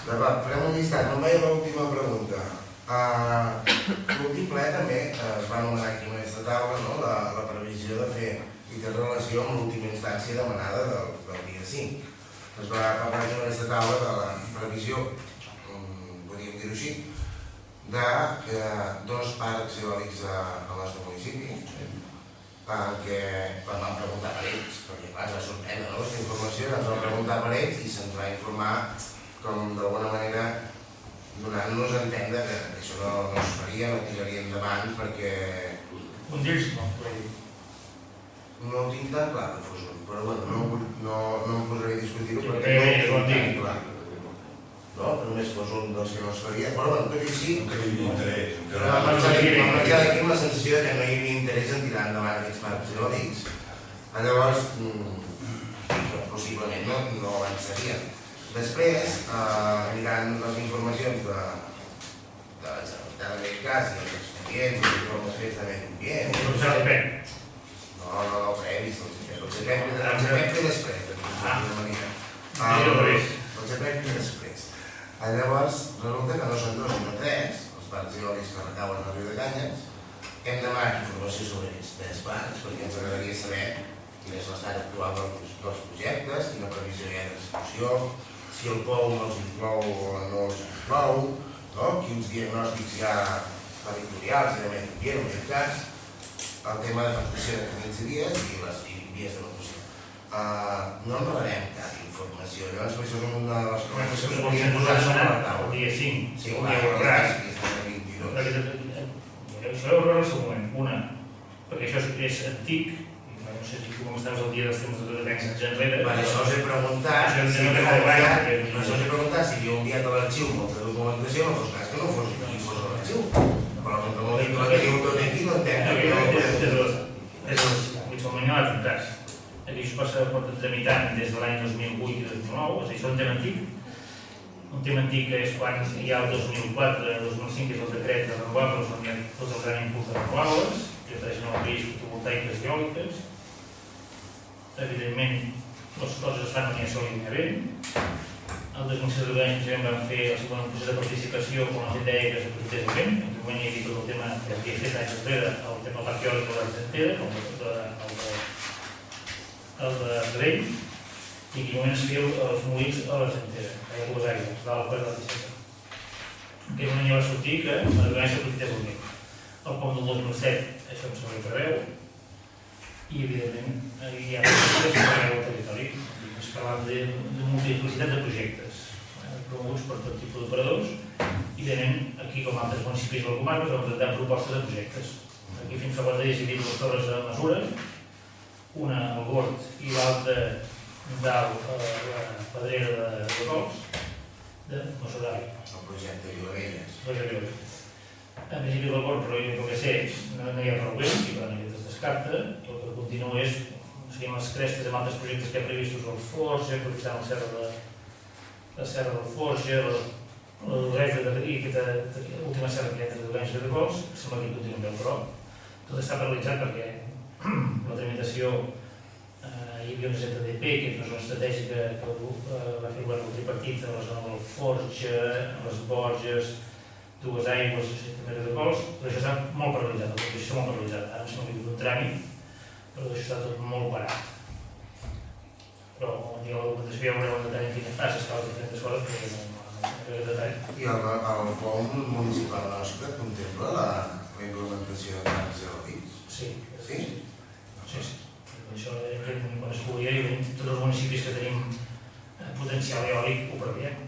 D'acord, farem un llistat. No em veia l'última pregunta. L'últim ple també es va anomenar aquí en aquesta taula la previsió de fer i té relació amb l'última instància demanada del dia 5. Es va parlar aquí en aquesta taula de la previsió, podríem dir-ho així, de dos parcs eòlics al nostre municipi, que quan vam preguntar per ells, perquè clar, ens va sorprendre aquesta informació, ens vam preguntar per ells i se'ns va informar com d'alguna manera donant-nos a entendre que això no es faria, no tiraria endavant perquè... Un d'ells no. No ho tinc tan clar que fos un, però bueno, no em posaré a discutir-ho perquè no ho tinc tan clar. No, que només fos un dels que no es faria, però bueno, tot i així... Vam marxar d'aquí amb la sensació que no hi havia interès en tirar endavant aquests parcs eòlics. Llavors, possiblement no avançarien. Després, mirant les informacions de la Generalitat d'aquest cas i els expedients i els informes fets de medi ambient... No, previs, els EPEC ve després, els EPEC ve després. Llavors, resulta que no són dos sinó tres, els parcs eòlics que recauen al riu de Canyes. Hem demanat informació sobre aquests tres parcs perquè ens agradaria saber quin és l'estat actual dels projectes, quina previsió hi ha d'execució, si el POU no els inclou o no els inclou, quins diagnòstics hi ha territorials i de medi ambient, en aquest cas, el tema de facturació de 15 dies i les vies de locució. No en rebrem cap informació, llavors això és una de les coses que podríem posar sobre la taula. El dia 5. Sí, un dia veuràs, que és el 22. Això ho veurà el seu moment. Una, perquè això és antic, no sé si com estàs el dia dels temps de temps anys enrere. Per això us he preguntat si hi ha un dia de l'arxiu molta documentació, no fos cas que no fos l'arxiu. Però com que m'ho dic que diu tot aquí, no entenc. És el manual de tractats. Aquí això porta tramitant des de l'any 2008 i 2009, és a dir, això és un tema antic. Un tema antic és quan hi ha el 2004, 2005, que és el decret de renovables, on hi ha tots els grans impuls de renovables, que ofereixen el país fotovoltaiques i eòliques. Evidentment, les coses es fan on hi ha sol i hi ha vent. El 2006 vam fer el segon procés de participació quan la gent deia que s'aprofités el vent. En aquell moment hi havia tot el tema que havia fet anys enrere, el tema del parc eòlic de l'Argentera, el de Rell, i en aquell moment es feia els molins a l'Argentera, hi ha dues aigües, dalt per la Ticeta. En aquell moment ja va sortir que s'aprofités el vent. El POM del 2007 això no se li preveu, i evidentment hi ha projectes que preveu el territori. Es parla de multiplicitat de projectes promoguts per tot tipus d'operadors i evidentment aquí com altres municipis o comarques hem presentat propostes de projectes. Aquí fins fa 4 dies hi havia dues torres de mesures, una al Gord i l'altra dalt a la pedrera de Cols de Mossorari. El projecte de Vilavelles. En principi del Gord, però jo que sé, no hi ha prou vent i per tant aquest es descarta. I el que continua és les crestes amb altres projectes que hi ha previstos al Forja, aprofitant la serra del Forja, l'Uresa i aquesta última serra que hi ha entre Uresa de Cols, que sembla que hi continua bé, però tot està paralitzat perquè la tramitació hi havia una ZDP, que és una zona estratègica que va fer el govern del tripartit a la zona del Forja, les Borges, Dues Aigües i també de Cols, però això està molt paralitzat, la tramitació està molt paralitzada. Ara em sembla que hi ha un tràmit, però això està tot molt parat. Però quan digui la documentació ja veureu el detall en quines fases cal les diferents coses, perquè no hi ha detall. I el POM municipal nostre contempla la implementació de parcs eòlics? Sí. Sí? Sí. Això quan es pugui, tots els municipis que tenim potencial eòlic ho preveiem.